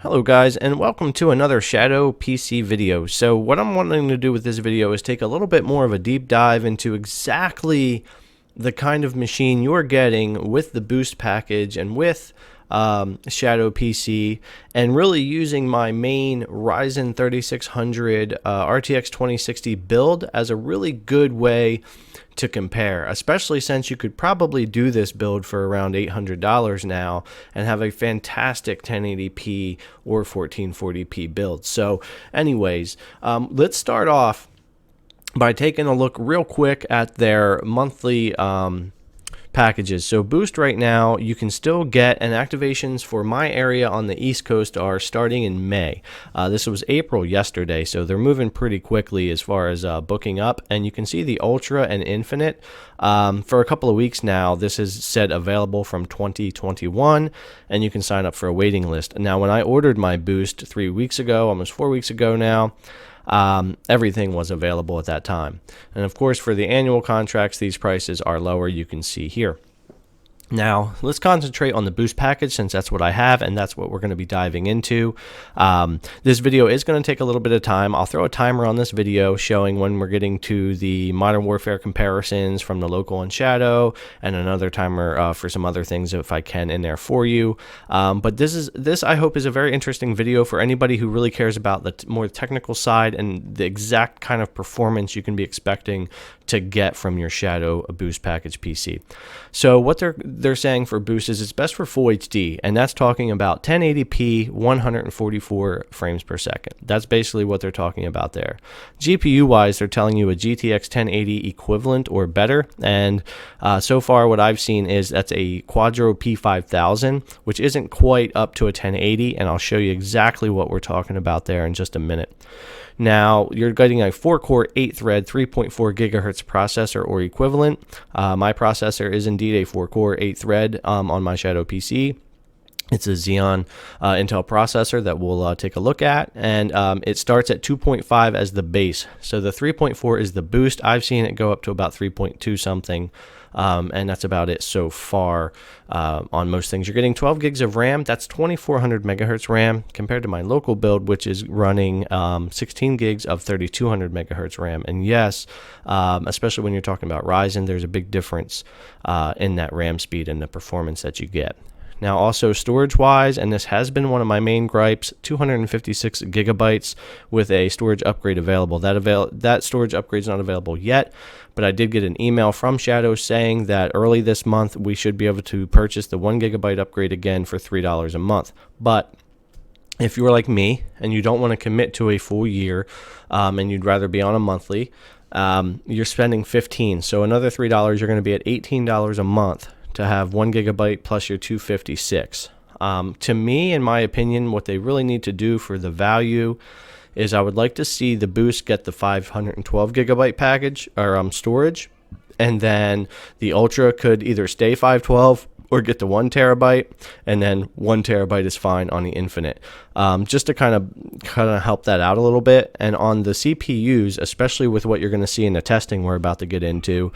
Hello guys, and welcome to another Shadow PC video. So what I'm wanting to do with this video is take a little bit more of a deep dive into exactly the kind of machine you're getting with the boost package and with Shadow PC, and really using my main Ryzen 3600 RTX 2060 build as a really good way to compare, especially since you could probably do this build for around $800 now and have a fantastic 1080p or 1440p build. So anyways, let's start off by taking a look real quick at their monthly packages. So Boost right now, you can still get, and activations for my area on the East Coast are starting in May. This was April yesterday, so they're moving pretty quickly as far as booking up. And you can see the Ultra and Infinite for a couple of weeks now. This is said available from 2021, and you can sign up for a waiting list. Now, when I ordered my Boost 3 weeks ago, almost 4 weeks ago now, everything was available at that time. And of course, for the annual contracts, these prices are lower, you can see here. Now, let's concentrate on the Boost package, since that's what I have, and that's what we're going to be diving into. This video is going to take a little bit of time. I'll throw a timer on this video showing when we're getting to the Modern Warfare comparisons from the local and Shadow, and another timer for some other things if I can in there for you. But this I hope is a very interesting video for anybody who really cares about the more technical side and the exact kind of performance you can be expecting to get from your Shadow Boost package PC. So what they're saying for Boost is it's best for full HD, and that's talking about 1080p 144 frames per second. That's basically what they're talking about there. GPU wise, they're telling you a GTX 1080 equivalent or better, and so far what I've seen is that's a Quadro P5000, which isn't quite up to a 1080, and I'll show you exactly what we're talking about there in just a minute. Now, you're getting a 4-core, 8-thread, 3.4 gigahertz processor or equivalent. My processor is indeed a 4-core, 8-thread on my Shadow PC. It's a Xeon Intel processor that we'll take a look at, and it starts at 2.5 as the base. So the 3.4 is the boost. I've seen it go up to about 3.2 something, and that's about it so far on most things. You're getting 12 gigs of RAM. That's 2400 megahertz RAM compared to my local build, which is running 16 gigs of 3200 megahertz RAM. And yes, especially when you're talking about Ryzen, there's a big difference in that RAM speed and the performance that you get. Now, also storage-wise, and this has been one of my main gripes, 256 gigabytes with a storage upgrade available. That storage upgrade is not available yet, but I did get an email from Shadow saying that early this month we should be able to purchase the 1 gigabyte upgrade again for $3 a month. But if you're like me and you don't want to commit to a full year and you'd rather be on a monthly, you're spending $15. So another $3, you're going to be at $18 a month to have 1 gigabyte plus your 256. To me, in my opinion, what they really need to do for the value is I would like to see the Boost get the 512 gigabyte package or storage, and then the Ultra could either stay 512 or get to 1 terabyte, and then 1 terabyte is fine on the Infinite, just to kind of help that out a little bit. And on the CPUs, especially with what you're going to see in the testing we're about to get into,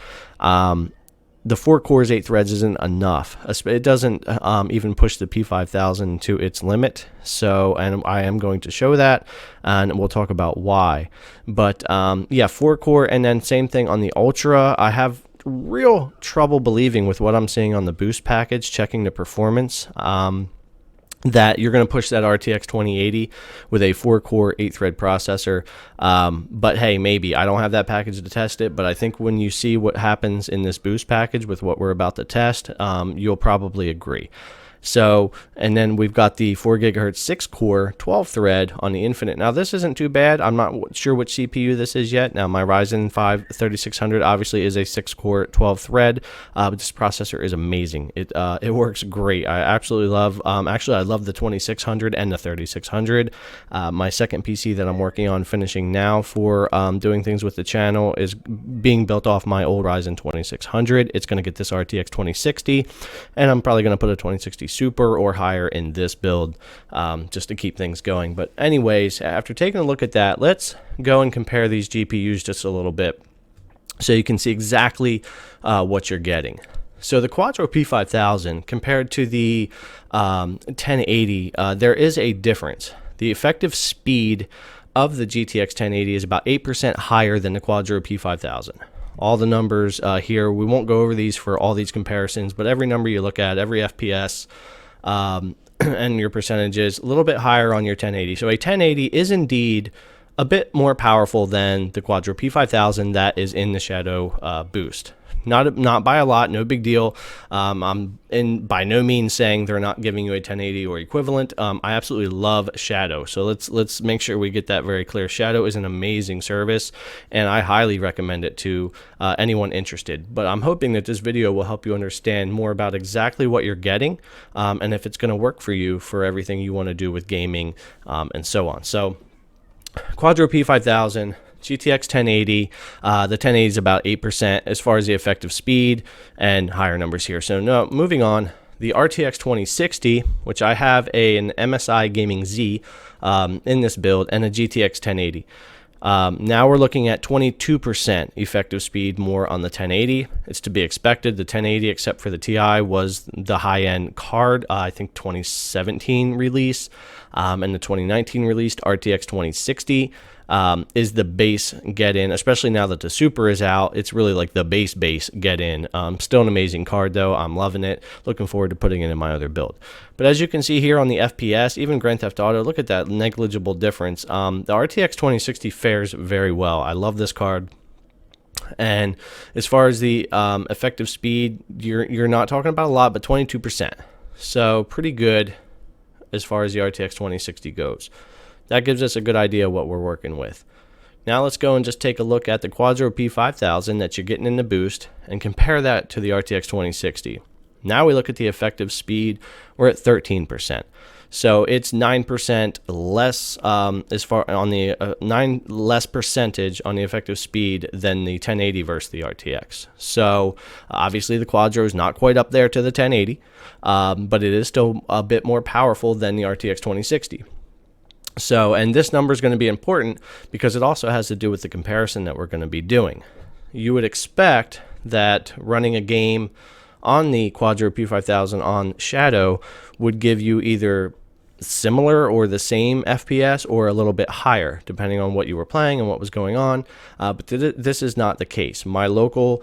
the 4 cores, 8 threads isn't enough. It doesn't even push the P5000 to its limit. So, and I am going to show that, and we'll talk about why. But yeah, 4 core, and then same thing on the Ultra. I have real trouble believing with what I'm seeing on the Boost package, checking the performance, that you're going to push that RTX 2080 with a 4-core, 8-thread processor. But hey, maybe. I don't have that package to test it, but I think when you see what happens in this Boost package with what we're about to test, you'll probably agree. So, and then we've got the 4 gigahertz 6-core 12-thread on the Infinite. Now, this isn't too bad. I'm not sure which CPU this is yet. Now, my Ryzen 5 3600 obviously is a 6-core 12-thread, but this processor is amazing. It works great. I absolutely love, actually, I love the 2600 and the 3600. My second PC that I'm working on finishing now for doing things with the channel is being built off my old Ryzen 2600. It's going to get this RTX 2060, and I'm probably going to put a 2060 Super or higher in this build, just to keep things going. But anyways, after taking a look at that, let's go and compare these GPUs just a little bit so you can see exactly what you're getting. So the Quadro P5000 compared to the 1080, there is a difference. The effective speed of the GTX 1080 is about 8% higher than the Quadro P5000. All the numbers here, we won't go over these for all these comparisons, but every number you look at, every FPS, and your percentages, a little bit higher on your 1080. So a 1080 is indeed a bit more powerful than the Quadro P5000 that is in the Shadow boost. Not by a lot, no big deal. I'm by no means saying they're not giving you a 1080 or equivalent. I absolutely love Shadow, so let's make sure we get that very clear. Shadow is an amazing service, and I highly recommend it to anyone interested. But I'm hoping that this video will help you understand more about exactly what you're getting, and if it's going to work for you for everything you want to do with gaming, and so on. So, Quadro P5000. GTX 1080, the 1080 is about 8% as far as the effective speed, and higher numbers here. So no, moving on, the RTX 2060, which I have an MSI Gaming Z in this build, and a GTX 1080. Now we're looking at 22% effective speed more on the 1080. It's to be expected. The 1080, except for the Ti, was the high-end card, I think 2017 release, and the 2019 released RTX 2060 is the base get-in, especially now that the Super is out. It's really like the base get-in. Still an amazing card, though. I'm loving it. Looking forward to putting it in my other build. But as you can see here on the FPS, even Grand Theft Auto, look at that negligible difference. The RTX 2060 fares very well. I love this card. And as far as the effective speed, you're not talking about a lot, but 22%. So pretty good as far as the RTX 2060 goes. That gives us a good idea of what we're working with. Now let's go and just take a look at the Quadro P5000 that you're getting in the boost and compare that to the RTX 2060. Now we look at the effective speed. We're at 13%. So it's 9% less as far on the 9 less percentage on the effective speed than the 1080 versus the RTX. So obviously the Quadro is not quite up there to the 1080, but it is still a bit more powerful than the RTX 2060. So, and this number is going to be important because it also has to do with the comparison that we're going to be doing. You would expect that running a game on the Quadro P5000 on Shadow would give you either similar or the same FPS or a little bit higher, depending on what you were playing and what was going on. But this is not the case. My local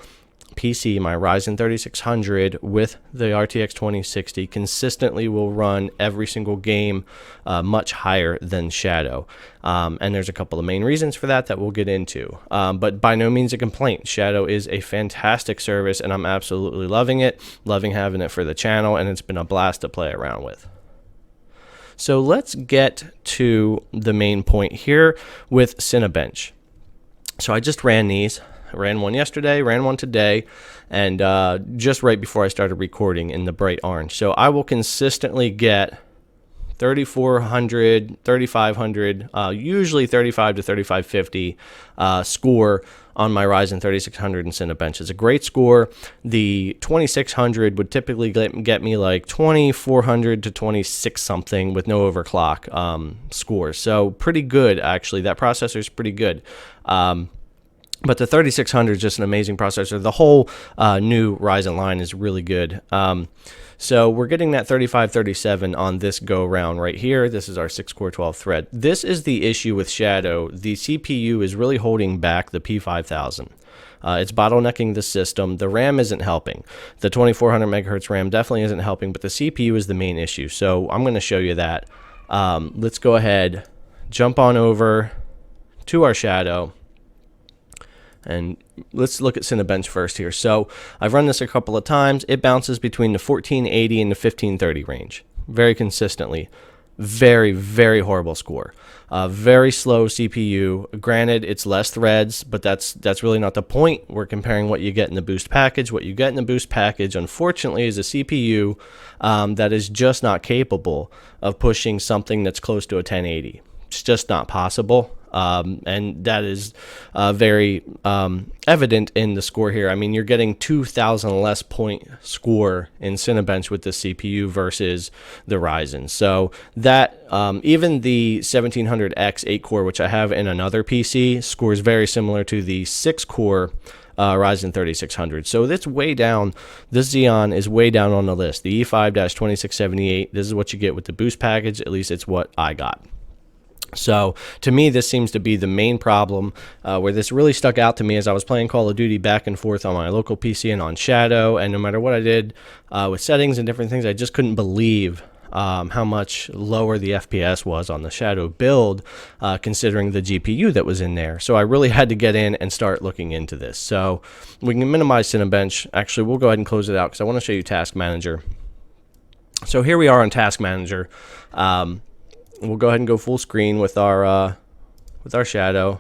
PC, my Ryzen 3600 with the RTX 2060 consistently will run every single game much higher than Shadow. And there's a couple of main reasons for that we'll get into. But by no means a complaint. Shadow is a fantastic service, and I'm absolutely loving it, loving having it for the channel, and it's been a blast to play around with. So let's get to the main point here with Cinebench. So I just ran these. I ran one yesterday, ran one today, and just right before I started recording in the bright orange. So I will consistently get 3,400, 3,500, usually 35 to 3,550 score on my Ryzen 3600 and Cinebench. It's a great score. The 2600 would typically get me like 2,400 to 26 something with no overclock scores. So pretty good, actually. That processor is pretty good. But the 3600 is just an amazing processor. The whole new Ryzen line is really good. So we're getting that 3537 on this go round right here. This is our 6-core 12-thread. This is the issue with Shadow. The CPU is really holding back the P5000. It's bottlenecking the system. The RAM isn't helping. The 2400 megahertz RAM definitely isn't helping, but the CPU is the main issue. So I'm going to show you that. Let's go ahead, jump on over to our Shadow. And let's look at Cinebench first here. So I've run this a couple of times. It bounces between the 1480 and the 1530 range very consistently. Very, very horrible score. Very slow CPU. Granted, it's less threads, but that's really not the point. We're comparing what you get in the boost package. What you get in the boost package, unfortunately, is a CPU that is just not capable of pushing something that's close to a 1080. It's just not possible. And that is very evident in the score here. I mean, you're getting 2,000 less point score in Cinebench with the CPU versus the Ryzen. So that even the 1700X 8-core, which I have in another PC, scores very similar to the 6-core Ryzen 3600. So it's way down. This Xeon is way down on the list. The E5-2678, this is what you get with the boost package. At least it's what I got. So to me, this seems to be the main problem. Where this really stuck out to me as I was playing Call of Duty back and forth on my local PC and on Shadow, and no matter what I did with settings and different things, I just couldn't believe how much lower the FPS was on the Shadow build, considering the GPU that was in there. So I really had to get in and start looking into this. So we can minimize Cinebench. Actually, we'll go ahead and close it out because I want to show you Task Manager. So here we are on Task Manager. We'll go ahead and go full screen with our Shadow.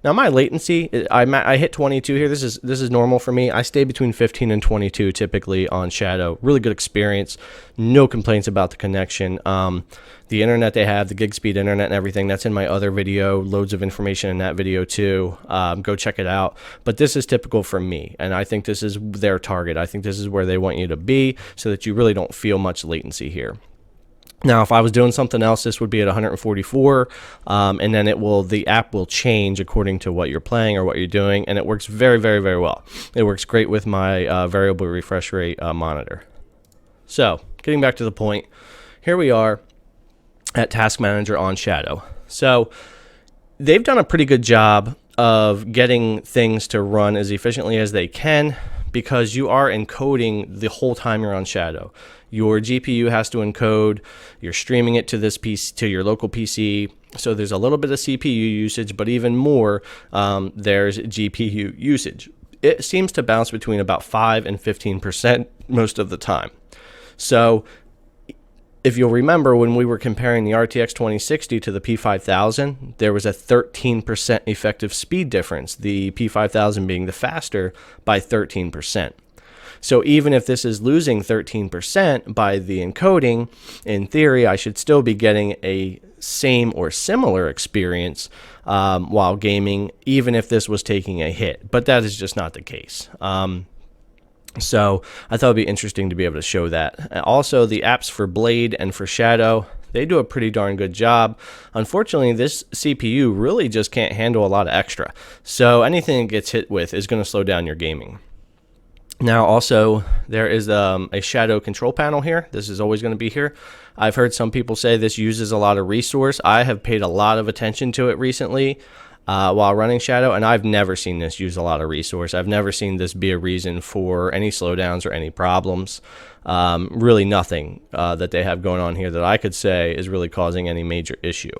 Now my latency, I hit 22 here. This is normal for me. I stay between 15 and 22 typically on Shadow. Really good experience. No complaints about the connection. The internet they have, the gig speed internet and everything, that's in my other video. Loads of information in that video too. Go check it out. But this is typical for me, and I think this is their target. I think this is where they want you to be so that you really don't feel much latency here. Now, if I was doing something else, this would be at 144, and then the app will change according to what you're playing or what you're doing, and it works very, very, very well. It works great with my variable refresh rate monitor. So, getting back to the point, here we are at Task Manager on Shadow. So, they've done a pretty good job of getting things to run as efficiently as they can, because you are encoding the whole time you're on Shadow. Your GPU has to encode, you're streaming it to this PC, to your local PC, so there's a little bit of CPU usage, but even more, there's GPU usage. It seems to bounce between about 5 and 15% most of the time. So if you'll remember, when we were comparing the RTX 2060 to the P5000, there was a 13% effective speed difference, the P5000 being the faster by 13%. So even if this is losing 13% by the encoding, in theory, I should still be getting a same or similar experience while gaming, even if this was taking a hit. But that is just not the case. So I thought it'd be interesting to be able to show that. Also, the apps for Blade and for Shadow, they do a pretty darn good job. Unfortunately, this CPU really just can't handle a lot of extra. So anything it gets hit with is going to slow down your gaming. Now, also, there is a Shadow control panel here. This is always going to be here. I've heard some people say this uses a lot of resource. I have paid a lot of attention to it recently while running Shadow, and I've never seen this use a lot of resource. I've never seen this be a reason for any slowdowns or any problems. Really nothing that they have going on here that I could say is really causing any major issue.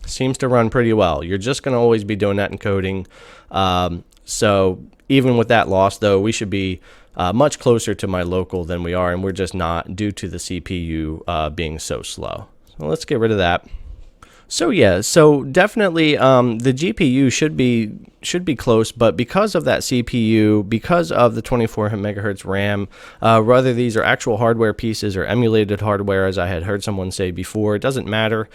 Seems to run pretty well. You're just going to always be doing that encoding. So even with that loss, though, we should be much closer to my local than we are, and we're just not due to the CPU being so slow. So let's get rid of that. So yeah, so definitely the GPU should be close, but because of that CPU, because of the 24 megahertz RAM, whether these are actual hardware pieces or emulated hardware, as I had heard someone say before, it doesn't matter.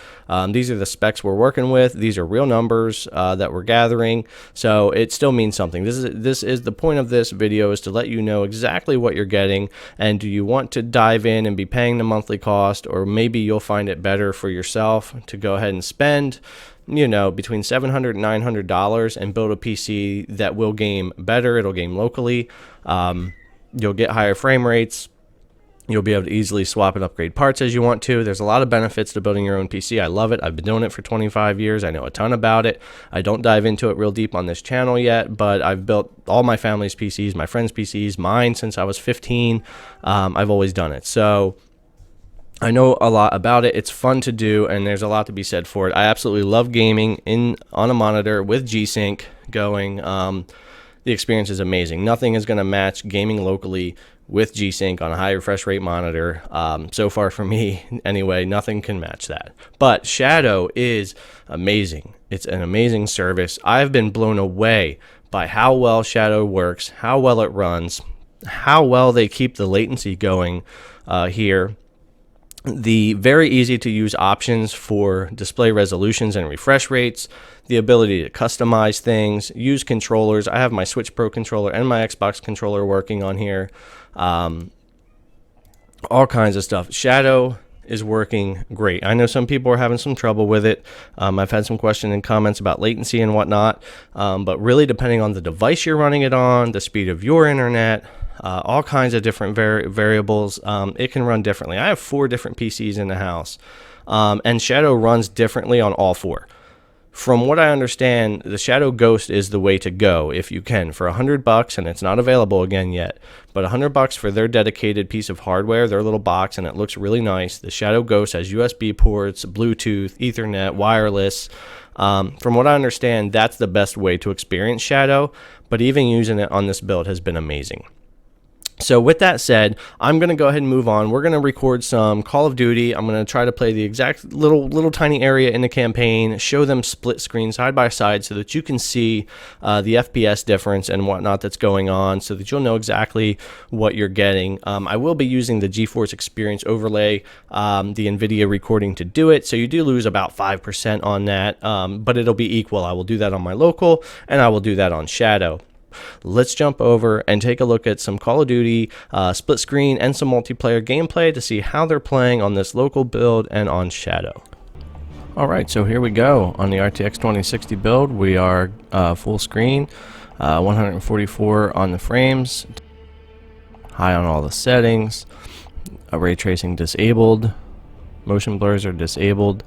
These are the specs we're working with. These are real numbers that we're gathering, so it still means something. This is the point of this video, is to let you know exactly what you're getting, and do you want to dive in and be paying the monthly cost, or maybe you'll find it better for yourself to go ahead and spend, you know, between $700 and $900 and build a PC that will game better. It'll game locally. You'll get higher frame rates. You'll be able to easily swap and upgrade parts as you want to. There's a lot of benefits to building your own PC. I love it. I've been doing it for 25 years. I know a ton about it. I don't dive into it real deep on this channel yet, but I've built all my family's PCs, my friends' PCs, mine since I was 15. I've always done it. So I know a lot about it. It's fun to do, and there's a lot to be said for it. I absolutely love gaming on a monitor with G-Sync going. The experience is amazing. Nothing is going to match gaming locally with G-Sync on a high refresh rate monitor. So far for me, anyway, nothing can match that. But Shadow is amazing. It's an amazing service. I've been blown away by how well Shadow works, how well it runs, how well they keep the latency going here. The very easy to use options for display resolutions and refresh rates, the ability to customize things, use controllers. I have my Switch Pro controller and my Xbox controller working on here. All kinds of stuff. Shadow is working great. I know some people are having some trouble with it. I've had some questions and comments about latency and whatnot, but really depending on the device you're running it on, the speed of your internet, all kinds of different variables, it can run differently. I have 4 different PCs in the house, and Shadow runs differently on all 4. From what I understand, the Shadow Ghost is the way to go if you can. For $100, and it's not available again yet, but $100 for their dedicated piece of hardware, their little box, and it looks really nice. The Shadow Ghost has USB ports, Bluetooth, Ethernet, wireless. From what I understand, that's the best way to experience Shadow, but even using it on this build has been amazing. So with that said, I'm going to go ahead and move on. We're going to record some Call of Duty. I'm going to try to play the exact little tiny area in the campaign, show them split screen side by side so that you can see the FPS difference and whatnot that's going on, so that you'll know exactly what you're getting. I will be using the GeForce Experience overlay, the NVIDIA recording to do it, so you do lose about 5% on that, but it'll be equal. I will do that on my local, and I will do that on Shadow. Let's jump over and take a look at some Call of Duty split screen and some multiplayer gameplay to see how they're playing on this local build and on Shadow. Alright, so here we go. On the RTX 2060 build, we are full screen, 144 on the frames, high on all the settings, ray tracing disabled, motion blurs are disabled.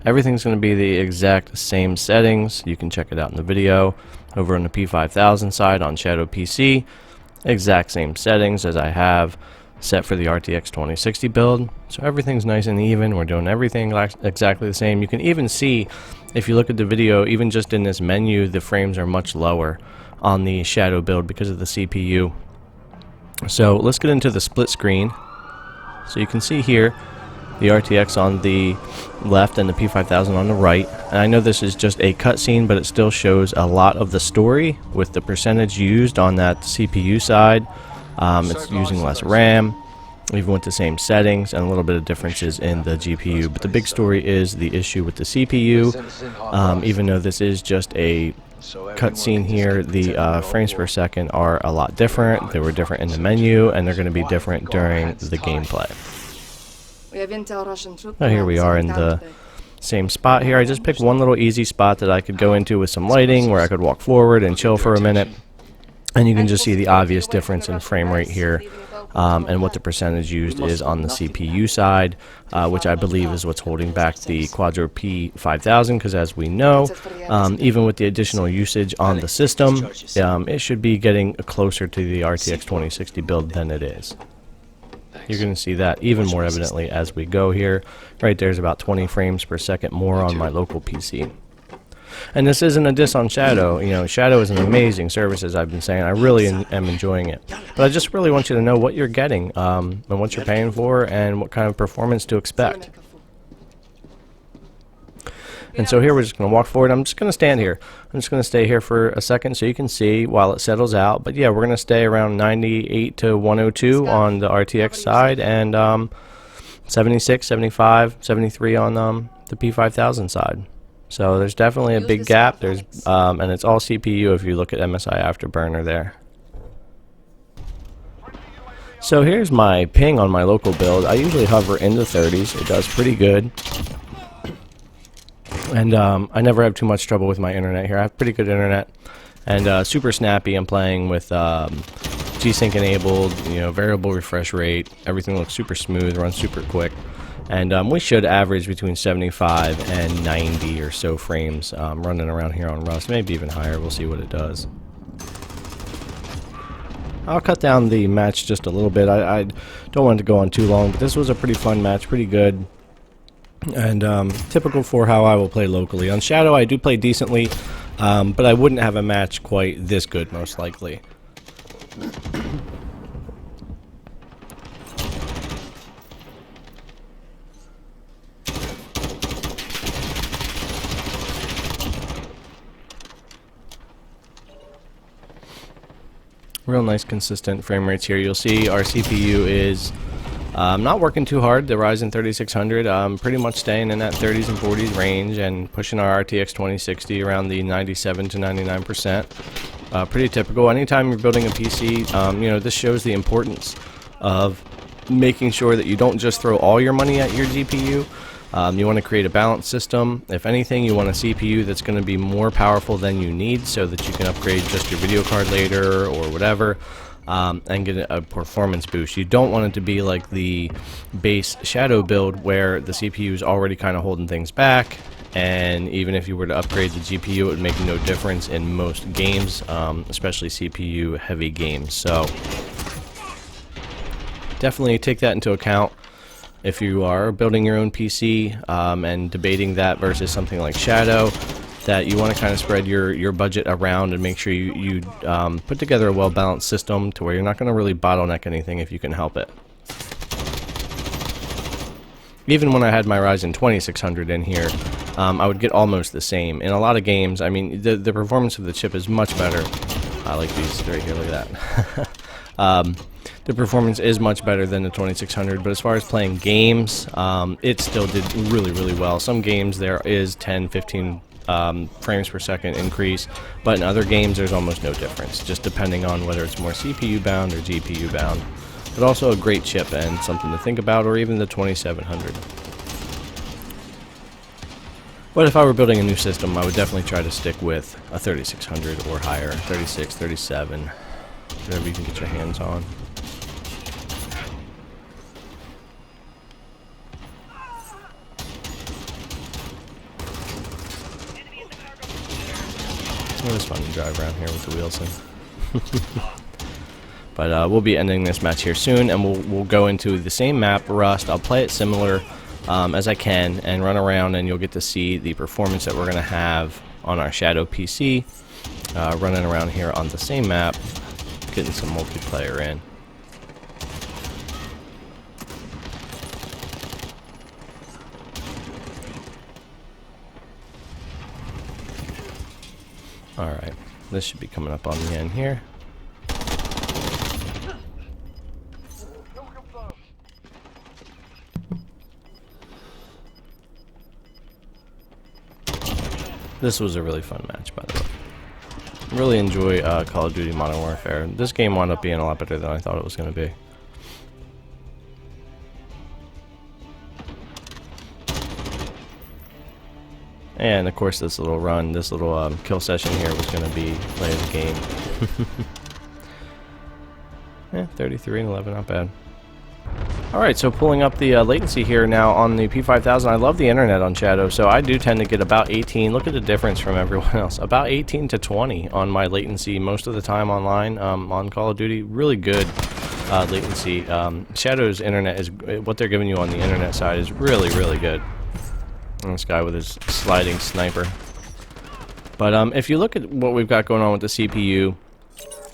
Everything's going to be the exact same settings. You can check it out in the video. Over on the P5000 side on Shadow PC, exact same settings as I have set for the RTX 2060 build. So everything's nice and even. We're doing everything exactly the same. You can even see, if you look at the video, even just in this menu, the frames are much lower on the Shadow build because of the CPU. So let's get into the split screen. So you can see here the RTX on the left and the P5000 on the right. And I know this is just a cutscene, but it still shows a lot of the story with the percentage used on that CPU side. It's using less RAM, even with the same settings, and a little bit of differences in the GPU. But the big story is the issue with the CPU. Even though this is just a cutscene here, the frames per second are a lot different. They were different in the menu, and they're going to be different during the gameplay. Oh, here we are in the same spot here. I just picked one little easy spot that I could go into with some lighting where I could walk forward and chill for a minute. And you can just see the obvious difference in frame rate here, and what the percentage used is on the CPU side, which I believe is what's holding back the Quadro P5000, because as we know, even with the additional usage on the system, it should be getting closer to the RTX 2060 build than it is. You're going to see that even more evidently as we go here. Right there's about 20 frames per second more on my local PC. And this isn't a diss on Shadow. You know, Shadow is an amazing service, as I've been saying. I really am enjoying it. But I just really want you to know what you're getting, and what you're paying for, and what kind of performance to expect. And so here we're just going to walk forward. I'm just going to stand here. I'm just going to stay here for a second so you can see while it settles out. But yeah, we're going to stay around 98 to 102 on the RTX side, and 76, 75, 73 on the P5000 side. So there's definitely a big gap. There's and it's all CPU if you look at MSI Afterburner there. So here's my ping on my local build. I usually hover in the 30s. It does pretty good. And I never have too much trouble with my internet here. I have pretty good internet, and super snappy. I'm playing with G-Sync enabled, you know, variable refresh rate. Everything looks super smooth, runs super quick, and we should average between 75 and 90 or so frames running around here on Rust, maybe even higher. We'll see what it does. I'll cut down the match just a little bit. I don't want it to go on too long, but this was a pretty fun match, pretty good. And typical for how I will play locally. On Shadow I do play decently, but I wouldn't have a match quite this good most likely. Real nice consistent frame rates here. You'll see our CPU is not working too hard. The Ryzen 3600 pretty much staying in that 30s and 40s range, and pushing our RTX 2060 around the 97 to 99%. Pretty typical. Anytime you're building a PC, you know, this shows the importance of making sure that you don't just throw all your money at your GPU. You want to create a balanced system. If anything, you want a CPU that's going to be more powerful than you need so that you can upgrade just your video card later or whatever, and get a performance boost. You don't want it to be like the base Shadow build where the CPU is already kind of holding things back, and even if you were to upgrade the GPU, it would make no difference in most games, especially CPU heavy games. So definitely take that into account if you are building your own PC, and debating that versus something like Shadow, that you want to kind of spread your budget around and make sure you put together a well-balanced system to where you're not going to really bottleneck anything if you can help it. Even when I had my Ryzen 2600 in here, I would get almost the same. In a lot of games, I mean, the performance of the chip is much better. I like these right here, look at that. The performance is much better than the 2600, but as far as playing games, it still did really, really well. Some games there is 10, 15 frames per second increase, but in other games there's almost no difference, just depending on whether it's more CPU bound or GPU bound. But also a great chip and something to think about, or even the 2700. But if I were building a new system, I would definitely try to stick with a 3600 or higher, 36, 37, whatever you can get your hands on. It was fun to drive around here with the wheels in. But we'll be ending this match here soon, and we'll go into the same map, Rust. I'll play it similar as I can and run around, and you'll get to see the performance that we're going to have on our Shadow PC, running around here on the same map, getting some multiplayer in. Alright, this should be coming up on the end here. This was a really fun match, by the way. Really enjoy Call of Duty Modern Warfare. This game wound up being a lot better than I thought it was going to be. And of course this little run, this little kill session here was going to be playing the game. Yeah, 33 and 11, not bad. Alright, so pulling up the latency here now on the P5000. I love the internet on Shadow, so I do tend to get about 18. Look at the difference from everyone else. About 18 to 20 on my latency most of the time online on Call of Duty. Really good latency. Shadow's internet is, what they're giving you on the internet side is really, really good. And this guy with his sliding sniper. But if you look at what we've got going on with the CPU,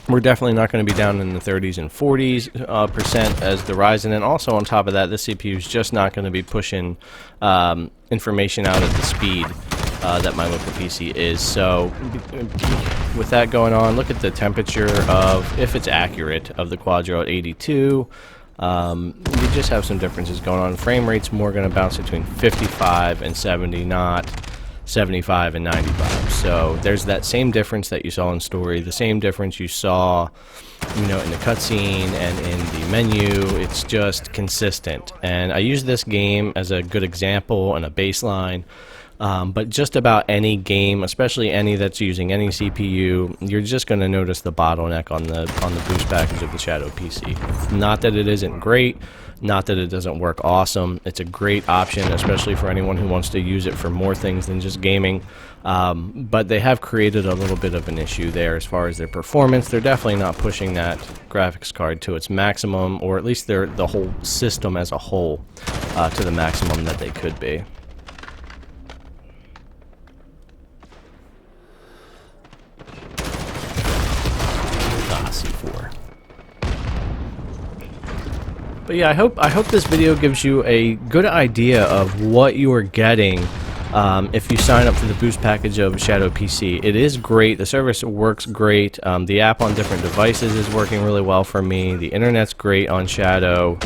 we're definitely not going to be down in the 30s and 40s percent as the Ryzen, and also on top of that, this CPU is just not going to be pushing information out at the speed that my local PC is. So with that going on, look at the temperature of, if it's accurate, of the Quadro at 82. You just have some differences going on. Frame rate's more going to bounce between 55 and 70, not 75 and 95. So there's that same difference that you saw in story, the same difference you saw, you know, in the cutscene and in the menu. It's just consistent. And I use this game as a good example and a baseline. But just about any game, especially any that's using any CPU, you're just going to notice the bottleneck on the boost package of the Shadow PC. Not that it isn't great, not that it doesn't work awesome. It's a great option, especially for anyone who wants to use it for more things than just gaming. But they have created a little bit of an issue there as far as their performance. They're definitely not pushing that graphics card to its maximum, or at least the whole system as a whole to the maximum that they could be. But yeah, I hope this video gives you a good idea of what you are getting if you sign up for the boost package of Shadow PC. It is great. The service works great. The app on different devices is working really well for me. The internet's great on Shadow.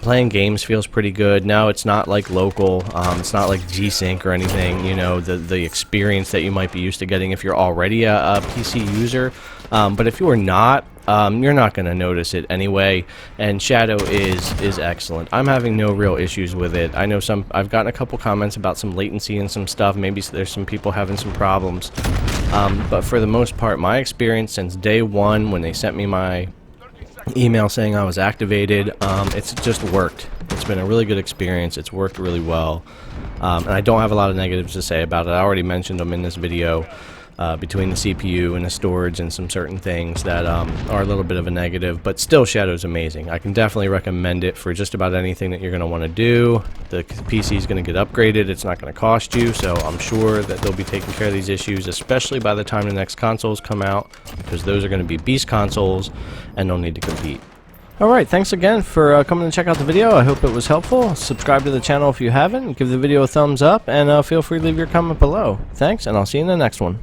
Playing games feels pretty good. Now it's not like local, it's not like G-Sync or anything, you know, the experience that you might be used to getting if you're already a PC user. But if you're not, you're not going to notice it anyway, and Shadow is excellent. I'm having no real issues with it. I know I've gotten a couple comments about some latency and some stuff. Maybe there's some people having some problems. But for the most part, my experience since day one when they sent me my email saying I was activated, it's just worked. It's been a really good experience. It's worked really well. And I don't have a lot of negatives to say about it. I already mentioned them in this video. Between the CPU and the storage and some certain things that are a little bit of a negative, but still Shadow's amazing. I can definitely recommend it for just about anything that you're going to want to do. The PC is going to get upgraded. It's not going to cost you, so I'm sure that they'll be taking care of these issues, especially by the time the next consoles come out, because those are going to be beast consoles and they'll need to compete. Alright, thanks again for coming to check out the video. I hope it was helpful. Subscribe to the channel if you haven't. Give the video a thumbs up, and feel free to leave your comment below. Thanks, and I'll see you in the next one.